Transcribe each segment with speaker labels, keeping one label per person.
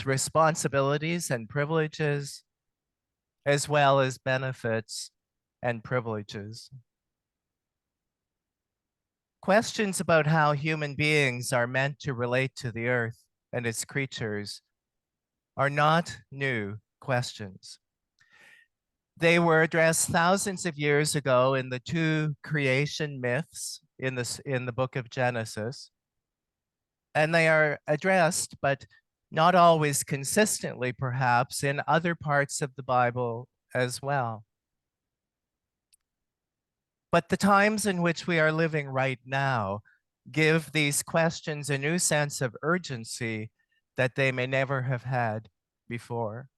Speaker 1: responsibilities and privileges, as well as benefits and privileges. Questions about how human beings are meant to relate to the earth and its creatures are not new questions. They were addressed thousands of years ago in the two creation myths in the book of Genesis. And they are addressed, but not always consistently, perhaps, in other parts of the Bible as well. But the times in which we are living right now give these questions a new sense of urgency that they may never have had before.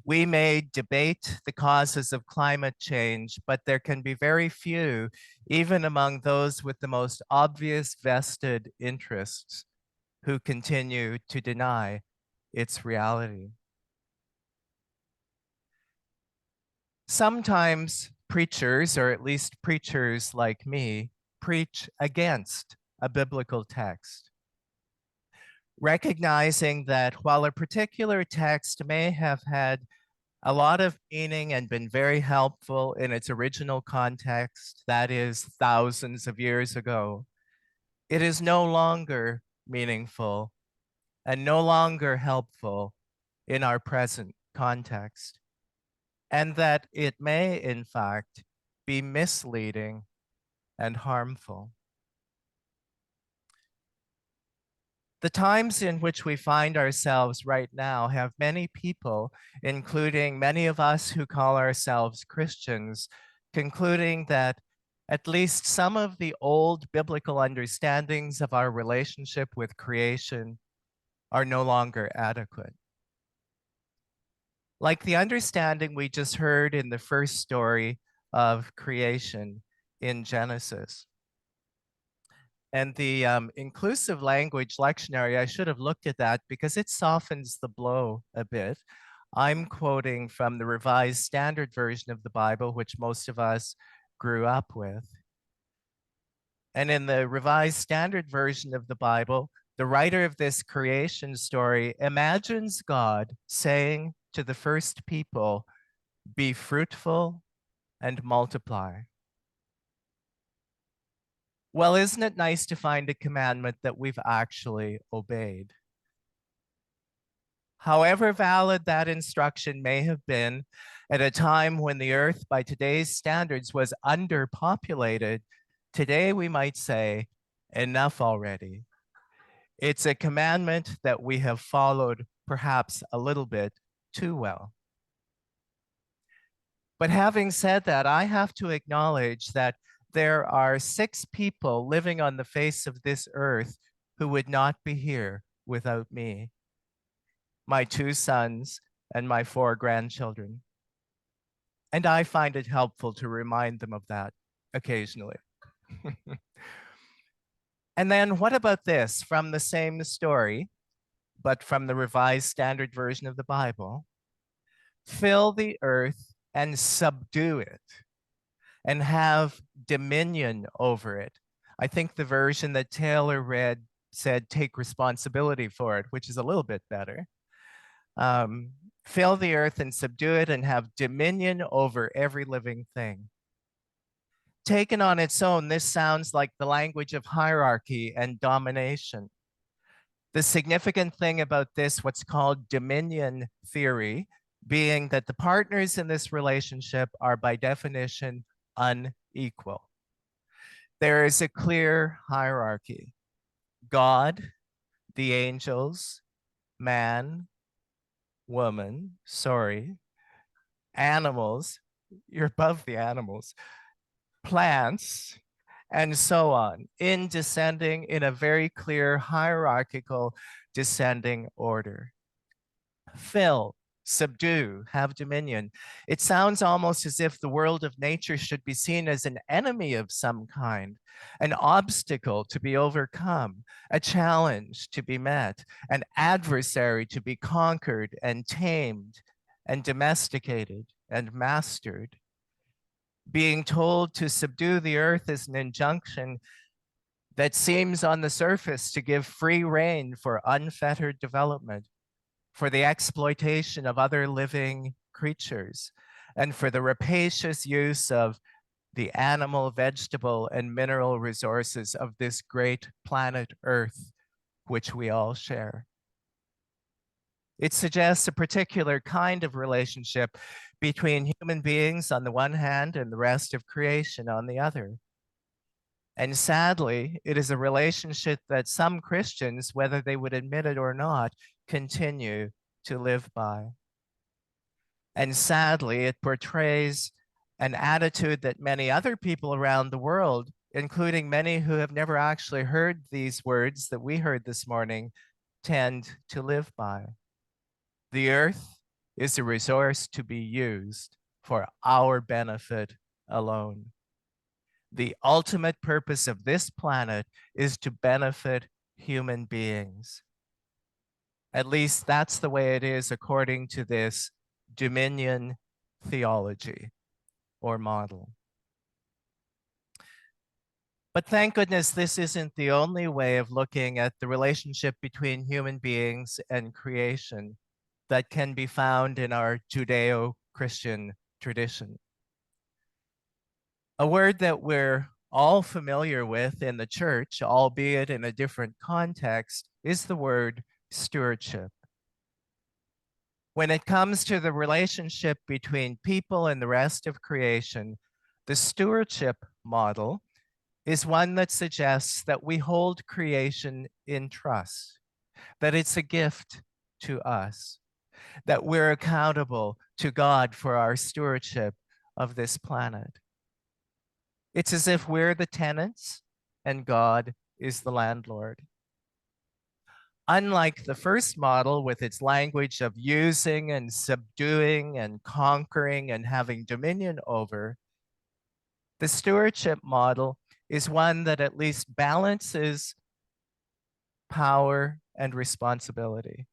Speaker 1: We may debate the causes of climate change, but there can be very few, even among those with the most obvious vested interests, who continue to deny its reality. Sometimes preachers, or at least preachers like me, preach against a biblical text, recognizing that while a particular text may have had a lot of meaning and been very helpful in its original context, that is thousands of years ago, it is no longer meaningful and no longer helpful in our present context, and that it may, in fact, be misleading and harmful. The times in which we find ourselves right now have many people, including many of us who call ourselves Christians, concluding that at least some of the old biblical understandings of our relationship with creation are no longer adequate. Like the understanding we just heard in the first story of creation in Genesis. And the inclusive language lectionary, I should have looked at that because it softens the blow a bit. I'm quoting from the Revised Standard Version of the Bible, which most of us grew up with. And in the Revised Standard Version of the Bible, the writer of this creation story imagines God saying to the first people, "Be fruitful and multiply." Well, isn't it nice to find a commandment that we've actually obeyed? However valid that instruction may have been at a time when the earth, by today's standards, was underpopulated, today we might say, enough already. It's a commandment that we have followed perhaps a little bit too well. But having said that, I have to acknowledge that there are 6 people living on the face of this earth who would not be here without me. My 2 sons and my 4 grandchildren. And I find it helpful to remind them of that occasionally. And then what about this from the same story, but from the Revised Standard Version of the Bible? Fill the earth and subdue it, and have dominion over it. I think the version that Taylor read said take responsibility for it, which is a little bit better. Fill the earth and subdue it and have dominion over every living thing. Taken on its own, this sounds like the language of hierarchy and domination. The significant thing about this, what's called dominion theory, being that the partners in this relationship are by definition unequal. There is a clear hierarchy. God, the angels, man, woman, animals, you're above the animals, plants, and so on, in descending in a very clear hierarchical descending order. Fill, subdue, have dominion. It sounds almost as if the world of nature should be seen as an enemy of some kind, an obstacle to be overcome, a challenge to be met, an adversary to be conquered and tamed and domesticated and mastered. Being told to subdue the earth is an injunction that seems on the surface to give free rein for unfettered development, for the exploitation of other living creatures, and for the rapacious use of the animal, vegetable, and mineral resources of this great planet Earth, which we all share. It suggests a particular kind of relationship between human beings on the one hand and the rest of creation on the other. And sadly, it is a relationship that some Christians, whether they would admit it or not, continue to live by. And sadly, it portrays an attitude that many other people around the world, including many who have never actually heard these words that we heard this morning, tend to live by. The earth is a resource to be used for our benefit alone. The ultimate purpose of this planet is to benefit human beings. At least that's the way it is according to this dominion theology or model. But thank goodness this isn't the only way of looking at the relationship between human beings and creation that can be found in our Judeo-Christian tradition. A word that we're all familiar with in the church, albeit in a different context, is the word stewardship. When it comes to the relationship between people and the rest of creation, the stewardship model is one that suggests that we hold creation in trust, that it's a gift to us, that we're accountable to God for our stewardship of this planet. It's as if we're the tenants and God is the landlord. Unlike the first model with its language of using and subduing and conquering and having dominion over, the stewardship model is one that at least balances power and responsibility.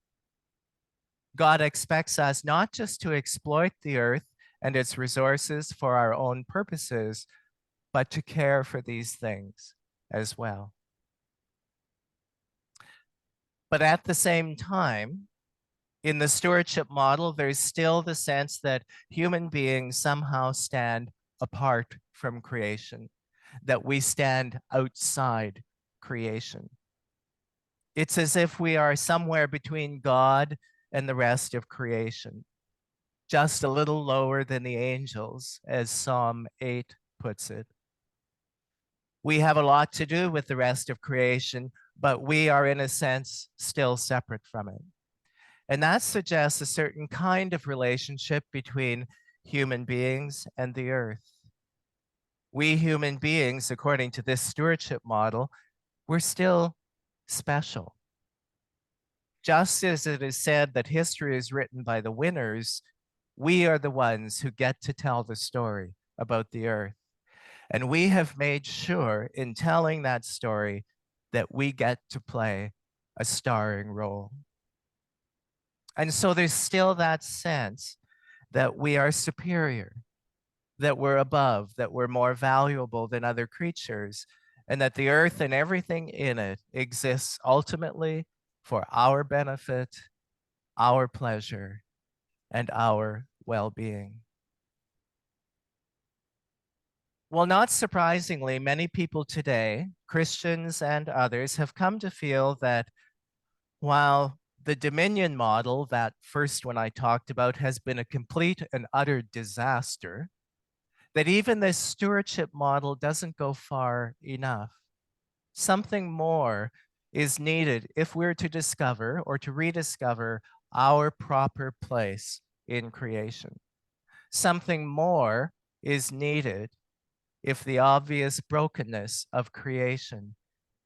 Speaker 1: God expects us not just to exploit the earth and its resources for our own purposes, but to care for these things as well. But at the same time, in the stewardship model, there's still the sense that human beings somehow stand apart from creation, that we stand outside creation. It's as if we are somewhere between God and the rest of creation, just a little lower than the angels, as Psalm 8 puts it. We have a lot to do with the rest of creation, but we are, in a sense, still separate from it. And that suggests a certain kind of relationship between human beings and the earth. We human beings, according to this stewardship model, we're still special. Just as it is said that history is written by the winners, we are the ones who get to tell the story about the earth. And we have made sure in telling that story that we get to play a starring role. And so there's still that sense that we are superior, that we're above, that we're more valuable than other creatures, and that the earth and everything in it exists ultimately for our benefit, our pleasure, and our well-being. Well, not surprisingly, many people today, Christians and others, have come to feel that while the dominion model, that first one I talked about, has been a complete and utter disaster, that even this stewardship model doesn't go far enough. Something more is needed if we're to discover or to rediscover our proper place in creation. Something more is needed if the obvious brokenness of creation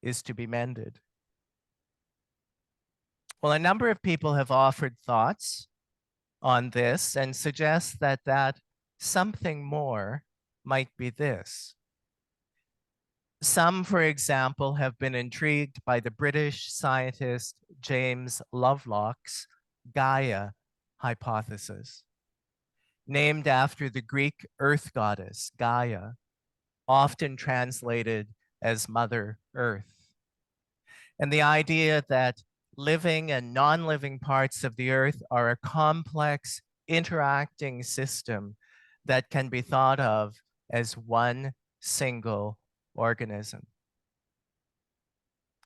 Speaker 1: is to be mended. Well, a number of people have offered thoughts on this and suggest that something more might be this. Some, for example, have been intrigued by the British scientist James Lovelock's Gaia hypothesis, named after the Greek earth goddess Gaia, often translated as Mother Earth. And the idea that living and non-living parts of the earth are a complex interacting system that can be thought of as one single organism.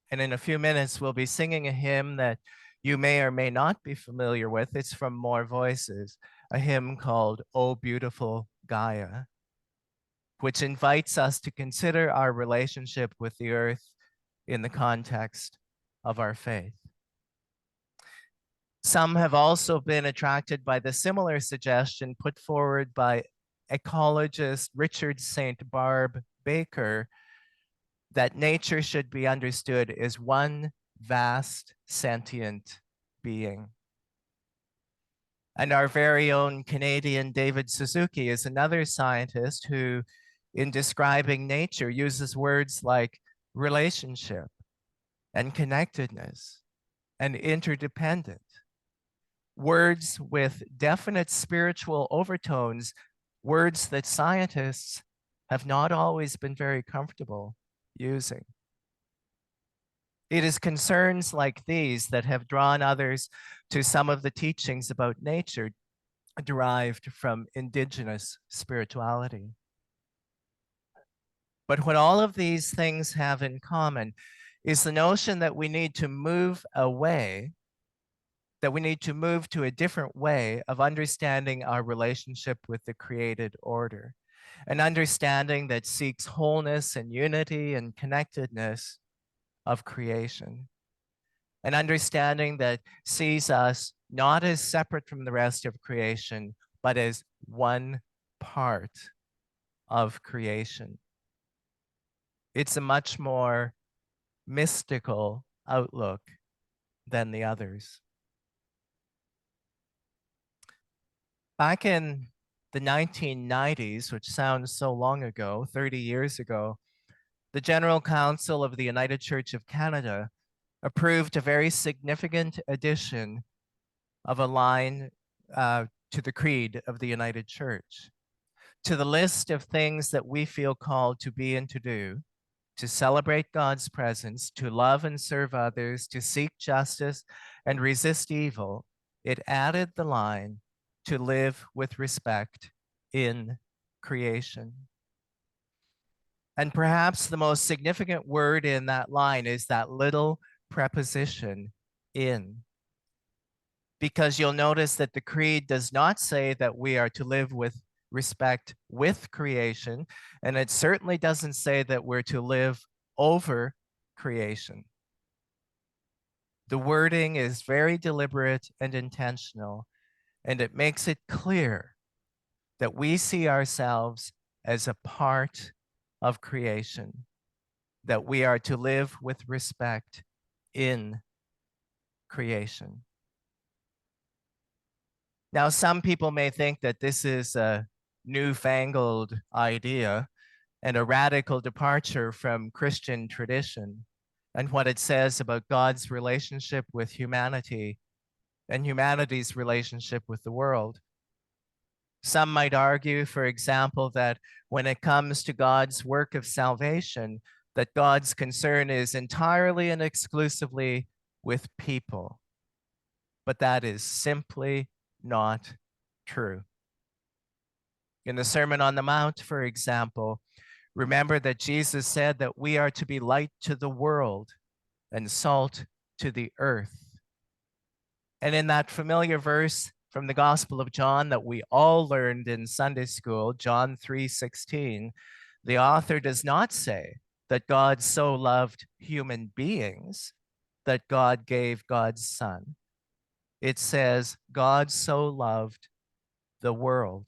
Speaker 1: And in a few minutes, we'll be singing a hymn that you may or may not be familiar with. It's from More Voices, a hymn called O Beautiful Gaia, which invites us to consider our relationship with the earth in the context of our faith. Some have also been attracted by the similar suggestion put forward by ecologist Richard St. Barbe Baker that nature should be understood as one vast sentient being. And our very own Canadian David Suzuki is another scientist who, in describing nature, uses words like relationship and connectedness and interdependent. Words with definite spiritual overtones, words that scientists have not always been very comfortable using. It is concerns like these that have drawn others to some of the teachings about nature derived from indigenous spirituality. But what all of these things have in common is the notion that we need to move away, that we need to move to a different way of understanding our relationship with the created order, an understanding that seeks wholeness and unity and connectedness of creation, an understanding that sees us not as separate from the rest of creation, but as one part of creation. It's a much more mystical outlook than the others. Back in the 1990s, which sounds so long ago, 30 years ago, the General Council of the United Church of Canada approved a very significant addition of a line to the Creed of the United Church. To the list of things that we feel called to be and to do, to celebrate God's presence, to love and serve others, to seek justice and resist evil, it added the line, to live with respect in creation. And perhaps the most significant word in that line is that little preposition, in. Because you'll notice that the Creed does not say that we are to live with respect with creation, and it certainly doesn't say that we're to live over creation. The wording is very deliberate and intentional, and it makes it clear that we see ourselves as a part of creation, that we are to live with respect in creation. Now, some people may think that this is a newfangled idea and a radical departure from Christian tradition and what it says about God's relationship with humanity and humanity's relationship with the world. Some might argue, for example, that when it comes to God's work of salvation, that God's concern is entirely and exclusively with people. But that is simply not true. In the Sermon on the Mount, for example, remember that Jesus said that we are to be light to the world and salt to the earth. And in that familiar verse from the Gospel of John that we all learned in Sunday school, John 3:16, the author does not say that God so loved human beings that God gave God's Son. It says God so loved the world.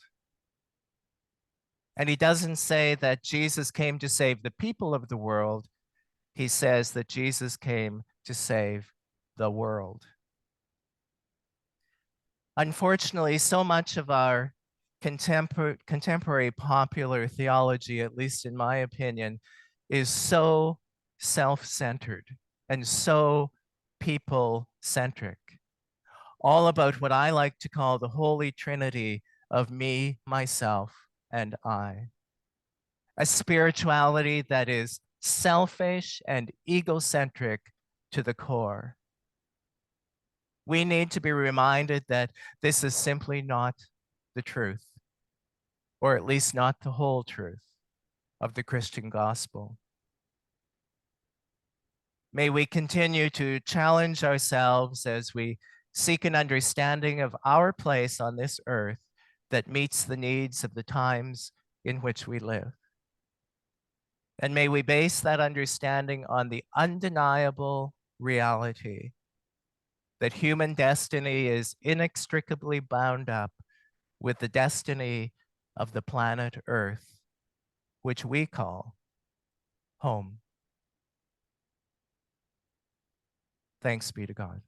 Speaker 1: And he doesn't say that Jesus came to save the people of the world. He says that Jesus came to save the world. Unfortunately, so much of our contemporary popular theology, at least in my opinion, is so self-centered and so people-centric. All about what I like to call the Holy Trinity of me, myself, and I. A spirituality that is selfish and egocentric to the core. We need to be reminded that this is simply not the truth, or at least not the whole truth of the Christian gospel. May we continue to challenge ourselves as we seek an understanding of our place on this earth that meets the needs of the times in which we live. And may we base that understanding on the undeniable reality that human destiny is inextricably bound up with the destiny of the planet Earth, which we call home. Thanks be to God.